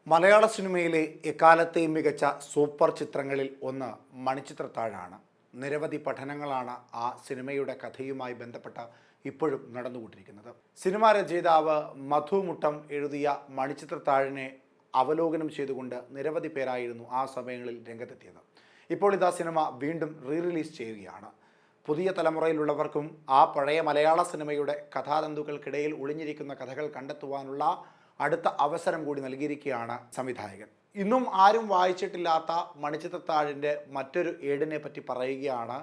മലയാള സിനിമയിലെ എക്കാലത്തെയും മികച്ച സൂപ്പർ ചിത്രങ്ങളിൽ ഒന്ന് മണിച്ചിത്രത്താഴാണ്. നിരവധി പഠനങ്ങളാണ് ആ സിനിമയുടെ കഥയുമായി ബന്ധപ്പെട്ട ഇപ്പോഴും നടന്നുകൊണ്ടിരിക്കുന്നത്. സിനിമാ രചയിതാവ് മധു മുട്ടം എഴുതിയ മണിച്ചിത്രത്താഴിനെ അവലോകനം ചെയ്തുകൊണ്ട് നിരവധി പേരായിരുന്നു ആ സമയങ്ങളിൽ രംഗത്തെത്തിയത്. ഇപ്പോൾ ഇതാ സിനിമ വീണ്ടും റിലീസ് ചെയ്യുകയാണ്. പുതിയ തലമുറയിലുള്ളവർക്കും ആ പഴയ മലയാള സിനിമയുടെ കഥാതന്തുക്കൾക്കിടയിൽ ഒളിഞ്ഞിരിക്കുന്ന കഥകൾ കണ്ടെത്തുവാനുള്ള അടുത്ത അവസരം കൂടി നൽകിയിരിക്കുകയാണ് സംവിധായകൻ. ഇന്നും ആരും വായിച്ചിട്ടില്ലാത്ത മണിച്ചിത്രത്താഴിൻ്റെ മറ്റൊരു ഏടിനെ പറ്റി പറയുകയാണ്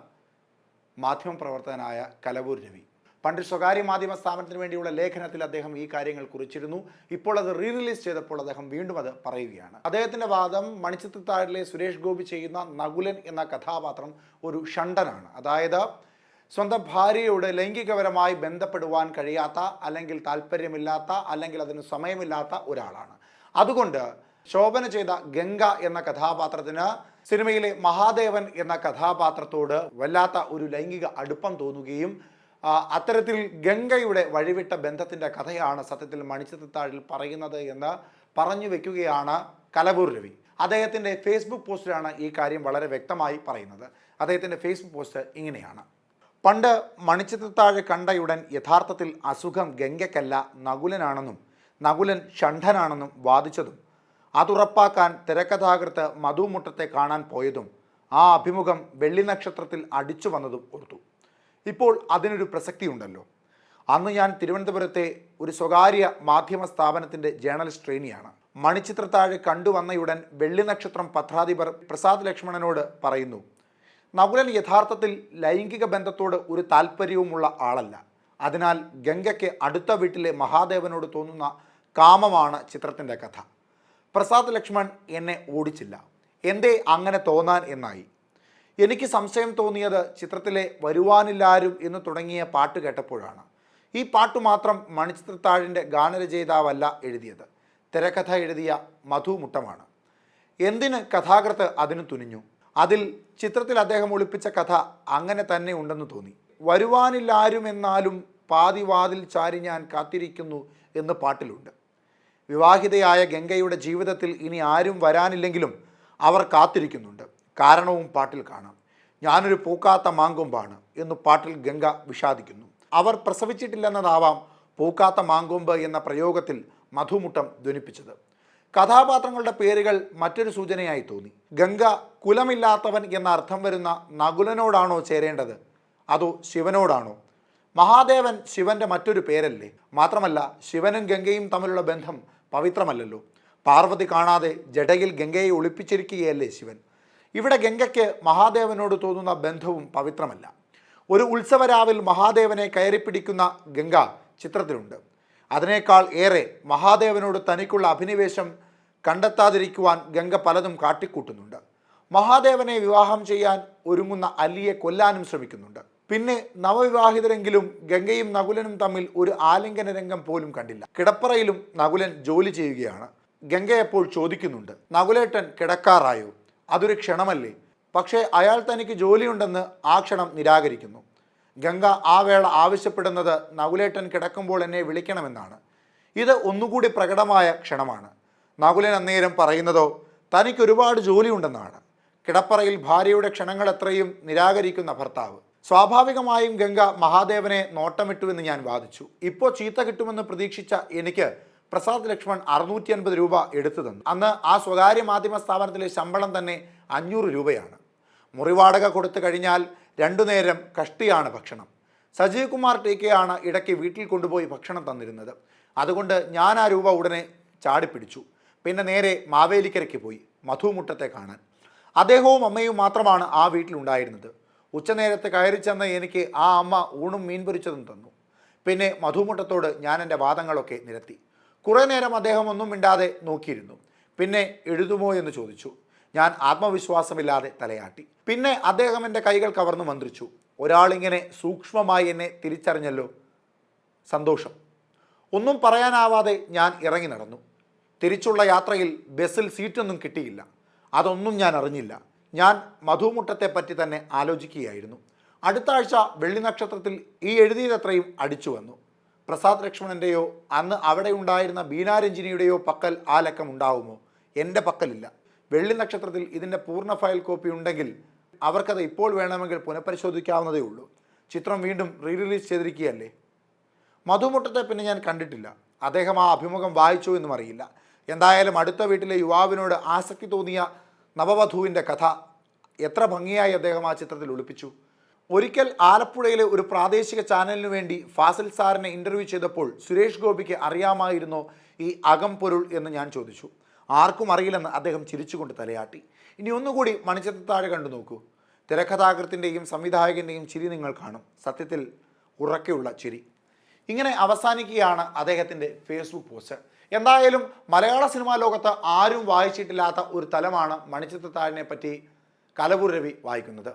മാധ്യമപ്രവർത്തകനായ കലവൂർ രവി. പണ്ട് സ്വകാര്യ മാധ്യമ സ്ഥാപനത്തിന് വേണ്ടിയുള്ള ലേഖനത്തിൽ അദ്ദേഹം ഈ കാര്യങ്ങൾ കുറിച്ചിരുന്നു. ഇപ്പോൾ അത് റിലീസ് ചെയ്തപ്പോൾ അദ്ദേഹം വീണ്ടും അത് പറയുകയാണ്. അദ്ദേഹത്തിൻ്റെ വാദം മണിച്ചിത്രത്താഴിലെ സുരേഷ് ഗോപി ചെയ്യുന്ന നകുലൻ എന്ന കഥാപാത്രം ഒരു ഷണ്ടനാണ്. അതായത് സ്വന്തം ഭാര്യയോട് ലൈംഗികപരമായി ബന്ധപ്പെടുവാൻ കഴിയാത്ത, അല്ലെങ്കിൽ താല്പര്യമില്ലാത്ത, അല്ലെങ്കിൽ അതിന് സമയമില്ലാത്ത ഒരാളാണ്. അതുകൊണ്ട് ശോഭന ചെയ്ത ഗംഗ എന്ന കഥാപാത്രത്തിന് സിനിമയിലെ മഹാദേവൻ എന്ന കഥാപാത്രത്തോട് വല്ലാത്ത ഒരു ലൈംഗിക അടുപ്പം തോന്നുകയും അത്തരത്തിൽ ഗംഗയുടെ വഴിവിട്ട ബന്ധത്തിൻ്റെ കഥയാണ് സത്യത്തിൽ മണിച്ചിത്രത്താഴിൽ പറയുന്നത് എന്ന് പറഞ്ഞു വെക്കുകയാണ് കലവൂർ രവി. അദ്ദേഹത്തിൻ്റെ ഫേസ്ബുക്ക് പോസ്റ്റിലാണ് ഈ കാര്യം വളരെ വ്യക്തമായി പറയുന്നത്. അദ്ദേഹത്തിൻ്റെ ഫേസ്ബുക്ക് പോസ്റ്റ് ഇങ്ങനെയാണ്: പണ്ട് മണിച്ചിത്രത്താഴ് കണ്ടയുടൻ യഥാർത്ഥത്തിൽ അസുഖം ഗംഗയ്ക്കല്ല നകുലനാണെന്നും നകുലൻ ഷണ്ഠനാണെന്നും വാദിച്ചതും അതുറപ്പാക്കാൻ തിരക്കഥാകൃത്ത് മധു മുട്ടത്തെ കാണാൻ പോയതും ആ അഭിമുഖം വെള്ളി നക്ഷത്രത്തിൽ അടിച്ചു വന്നതും ഓർത്തു. ഇപ്പോൾ അതിനൊരു പ്രസക്തിയുണ്ടല്ലോ. അന്ന് ഞാൻ തിരുവനന്തപുരത്തെ ഒരു സ്വകാര്യ മാധ്യമ സ്ഥാപനത്തിൻ്റെ ജേർണലിസ്റ്റ് ട്രെയിനിയാണ്. മണിച്ചിത്രത്താഴ് കണ്ടുവന്നയുടൻ വെള്ളി നക്ഷത്രം പത്രാധിപർ പ്രസാദ് ലക്ഷ്മണനോട് പറയുന്നു, നകുലൻ യഥാർത്ഥത്തിൽ ലൈംഗിക ബന്ധത്തോട് ഒരു താല്പര്യവുമുള്ള ആളല്ല. അതിനാൽ ഗംഗയ്ക്ക് അടുത്ത വീട്ടിലെ മഹാദേവനോട് തോന്നുന്ന കാമമാണ് ചിത്രത്തിൻ്റെ കഥ. പ്രസാദ് ലക്ഷ്മൺ എന്നെ ഓടിച്ചില്ല. എന്തേ അങ്ങനെ തോന്നാൻ എന്നായി. എനിക്ക് സംശയം തോന്നിയത് ചിത്രത്തിലെ വരുവാനില്ലാരും എന്ന് തുടങ്ങിയ പാട്ട് കേട്ടപ്പോഴാണ്. ഈ പാട്ട് മാത്രം മണിച്ചിത്രത്താഴിൻ്റെ ഗാനരചയിതാവല്ല എഴുതിയത്, തിരക്കഥ എഴുതിയ മധു മുട്ടമാണ്. എന്തിന് കഥാകൃത്ത് അതിന് തുനിഞ്ഞു? അതിൽ ചിത്രത്തിൽ അദ്ദേഹം ഒളിപ്പിച്ച കഥ അങ്ങനെ തന്നെ ഉണ്ടെന്ന് തോന്നി. വരുവാനില്ലാരും എന്നാലും പാതിവാതിൽ ചാരി ഞാൻ കാത്തിരിക്കുന്നു എന്ന് പാട്ടിലുണ്ട്. വിവാഹിതയായ ഗംഗയുടെ ജീവിതത്തിൽ ഇനി ആരും വരാനില്ലെങ്കിലും അവർ കാത്തിരിക്കുന്നുണ്ട്. കാരണവും പാട്ടിൽ കാണാം. ഞാനൊരു പൂക്കാത്ത മാങ്കൊമ്പാണ് എന്ന് പാട്ടിൽ ഗംഗ വിഷാദിക്കുന്നു. അവർ പ്രസവിച്ചിട്ടില്ലെന്നതാവാം പൂക്കാത്ത മാങ്കൊമ്പ് എന്ന പ്രയോഗത്തിൽ മധുമുട്ടം ധ്വനിപ്പിച്ചത്. കഥാപാത്രങ്ങളുടെ പേരുകൾ മറ്റൊരു സൂചനയായി തോന്നി. ഗംഗ കുലമില്ലാത്തവൻ എന്ന അർത്ഥം വരുന്ന നകുലനോടാണോ ചേരേണ്ടത്, അതോ ശിവനോടാണോ? മഹാദേവൻ ശിവന്റെ മറ്റൊരു പേരല്ലേ? മാത്രമല്ല ശിവനും ഗംഗയും തമ്മിലുള്ള ബന്ധം പവിത്രമല്ലല്ലോ. പാർവതി കാണാതെ ജടയിൽ ഗംഗയെ ഒളിപ്പിച്ചിരിക്കുകയല്ലേ ശിവൻ. ഇവിടെ ഗംഗയ്ക്ക് മഹാദേവനോട് തോന്നുന്ന ബന്ധവും പവിത്രമല്ല. ഒരു ഉത്സവരാവിൽ മഹാദേവനെ കയറിപ്പിടിക്കുന്ന ഗംഗ ചിത്രത്തിലുണ്ട്. അതിനേക്കാൾ ഏറെ മഹാദേവനോട് തനിക്കുള്ള അഭിനിവേശം കണ്ടെത്താതിരിക്കുവാൻ ഗംഗ പലതും കാട്ടിക്കൂട്ടുന്നുണ്ട്. മഹാദേവനെ വിവാഹം ചെയ്യാൻ ഒരുങ്ങുന്ന അല്ലിയെ കൊല്ലാനും ശ്രമിക്കുന്നുണ്ട്. പിന്നെ നവവിവാഹിതരെങ്കിലും ഗംഗയും നകുലനും തമ്മിൽ ഒരു ആലിംഗന രംഗം പോലും കണ്ടില്ല. കിടപ്പറയിലും നകുലൻ ജോലി ചെയ്യുകയാണ്. ഗംഗയെപ്പോൾ ചോദിക്കുന്നുണ്ട്, നകുലേട്ടൻ കിടക്കാറായോ? അതൊരു ക്ഷണമല്ലേ? പക്ഷേ അയാൾ തനിക്ക് ജോലിയുണ്ടെന്ന് ആ ക്ഷണം നിരാകരിക്കുന്നു. ഗംഗ ആ വേള ആവശ്യപ്പെടുന്നത് നകുലേട്ടൻ കിടക്കുമ്പോൾ എന്നെ വിളിക്കണമെന്നാണ്. ഇത് ഒന്നുകൂടി പ്രകടമായ ക്ഷണമാണ്. നകുലൻ അന്നേരം പറയുന്നതോ തനിക്ക് ഒരുപാട് ജോലിയുണ്ടെന്നാണ്. കിടപ്പറയിൽ ഭാര്യയുടെ ക്ഷണങ്ങൾ എത്രയും നിരാകരിക്കുന്ന ഭർത്താവ്. സ്വാഭാവികമായും ഗംഗ മഹാദേവനെ നോട്ടമിട്ടുവെന്ന് ഞാൻ വാദിച്ചു. ഇപ്പോൾ ചീത്ത കിട്ടുമെന്ന് പ്രതീക്ഷിച്ച എനിക്ക് പ്രസാദ് ലക്ഷ്മൺ 650 രൂപ എടുത്തു തന്നു. അന്ന് ആ സ്വകാര്യ മാധ്യമ സ്ഥാപനത്തിലെ ശമ്പളം തന്നെ 500 രൂപയാണ്. മുറിവാടക കൊടുത്തു കഴിഞ്ഞാൽ 2 നേരം കഷ്ടിയാണ് ഭക്ഷണം. സജീവ് കുമാർ ടി.കെ ആണ് ഇടയ്ക്ക് വീട്ടിൽ കൊണ്ടുപോയി ഭക്ഷണം തന്നിരുന്നത്. അതുകൊണ്ട് ഞാൻ ആ രൂപ ഉടനെ ചാടിപ്പിടിച്ചു. പിന്നെ നേരെ മാവേലിക്കരയ്ക്ക് പോയി മധു മുട്ടത്തെ കാണാൻ. അദ്ദേഹവും അമ്മയും മാത്രമാണ് ആ വീട്ടിലുണ്ടായിരുന്നത്. ഉച്ചനേരത്ത് കയറി ചെന്ന് എനിക്ക് ആ അമ്മ ഊണും മീൻ പൊരിച്ചതും തന്നു. പിന്നെ മധുമുട്ടത്തോട് ഞാൻ എൻ്റെ വാദങ്ങളൊക്കെ നിരത്തി. കുറേ നേരം അദ്ദേഹം ഒന്നും മിണ്ടാതെ നോക്കിയിരുന്നു. പിന്നെ എഴുതുമോ എന്ന് ചോദിച്ചു. ഞാൻ ആത്മവിശ്വാസമില്ലാതെ തലയാട്ടി. പിന്നെ അദ്ദേഹം എൻ്റെ കൈകൾ കവർന്നു മന്ത്രിച്ചു. ഒരാളിങ്ങനെ സൂക്ഷ്മമായി എന്നെ തിരിച്ചറിഞ്ഞല്ലോ, സന്തോഷം. ഒന്നും പറയാനാവാതെ ഞാൻ ഇറങ്ങി നടന്നു. തിരിച്ചുള്ള യാത്രയിൽ ബസ്സിൽ സീറ്റൊന്നും കിട്ടിയില്ല. അതൊന്നും ഞാൻ അറിഞ്ഞില്ല. ഞാൻ മധുമുട്ടത്തെ പറ്റി തന്നെ ആലോചിക്കുകയായിരുന്നു. അടുത്ത ആഴ്ച വെള്ളി നക്ഷത്രത്തിൽ ഈ എഴുതിയതത്രയും അടിച്ചു വന്നു. പ്രസാദ് ലക്ഷ്മണൻ്റെയോ അന്ന് അവിടെ ഉണ്ടായിരുന്ന ബീനാരഞ്ജിനിയുടെയോ പക്കൽ ആ ലക്കം ഉണ്ടാവുമോ എൻ്റെ പക്കലില്ല. വെള്ളി നക്ഷത്രത്തിൽ ഇതിൻ്റെ പൂർണ്ണ ഫയൽ കോപ്പി ഉണ്ടെങ്കിൽ അവർക്കത് ഇപ്പോൾ വേണമെങ്കിൽ പുനഃപരിശോധിക്കാവുന്നതേ ഉള്ളൂ. ചിത്രം വീണ്ടും റിലീസ് ചെയ്തിരിക്കുകയല്ലേ. മധുമുട്ടത്തെ പിന്നെ ഞാൻ കണ്ടിട്ടില്ല. അദ്ദേഹം ആ അഭിമുഖം വായിച്ചോ എന്നും അറിയില്ല. എന്തായാലും അടുത്ത വീട്ടിലെ യുവാവിനോട് ആസക്തി തോന്നിയ നവവധുവിൻ്റെ കഥ എത്ര ഭംഗിയായി അദ്ദേഹം ആ ചിത്രത്തിൽ ഒളിപ്പിച്ചു. ഒരിക്കൽ ആലപ്പുഴയിലെ ഒരു പ്രാദേശിക ചാനലിനു വേണ്ടി ഫാസിൽ സാറിനെ ഇൻ്റർവ്യൂ ചെയ്തപ്പോൾ സുരേഷ് ഗോപിക്ക് അറിയാമായിരുന്നോ ഈ അകം പൊരുൾ എന്ന് ഞാൻ ചോദിച്ചു. ആർക്കും അറിയില്ലെന്ന് അദ്ദേഹം ചിരിച്ചുകൊണ്ട് തലയാട്ടി. ഇനി ഒന്നുകൂടി മണിച്ചിത്രത്താഴ് കണ്ടു നോക്കൂ. തിരക്കഥാകൃത്തിൻ്റെയും സംവിധായകൻ്റെയും ചിരി നിങ്ങൾ കാണും. സത്യത്തിൽ ഉറക്കെയുള്ള ചിരി. ഇങ്ങനെ അവസാനിക്കുകയാണ് അദ്ദേഹത്തിൻ്റെ ഫേസ്ബുക്ക് പോസ്റ്റ്. എന്തായാലും മലയാള സിനിമാ ലോകത്ത് ആരും വായിച്ചിട്ടില്ലാത്ത ഒരു തലമാണ് മണിച്ചിത്രത്താഴിനെ പറ്റി കലവൂർ രവി വായിക്കുന്നത്.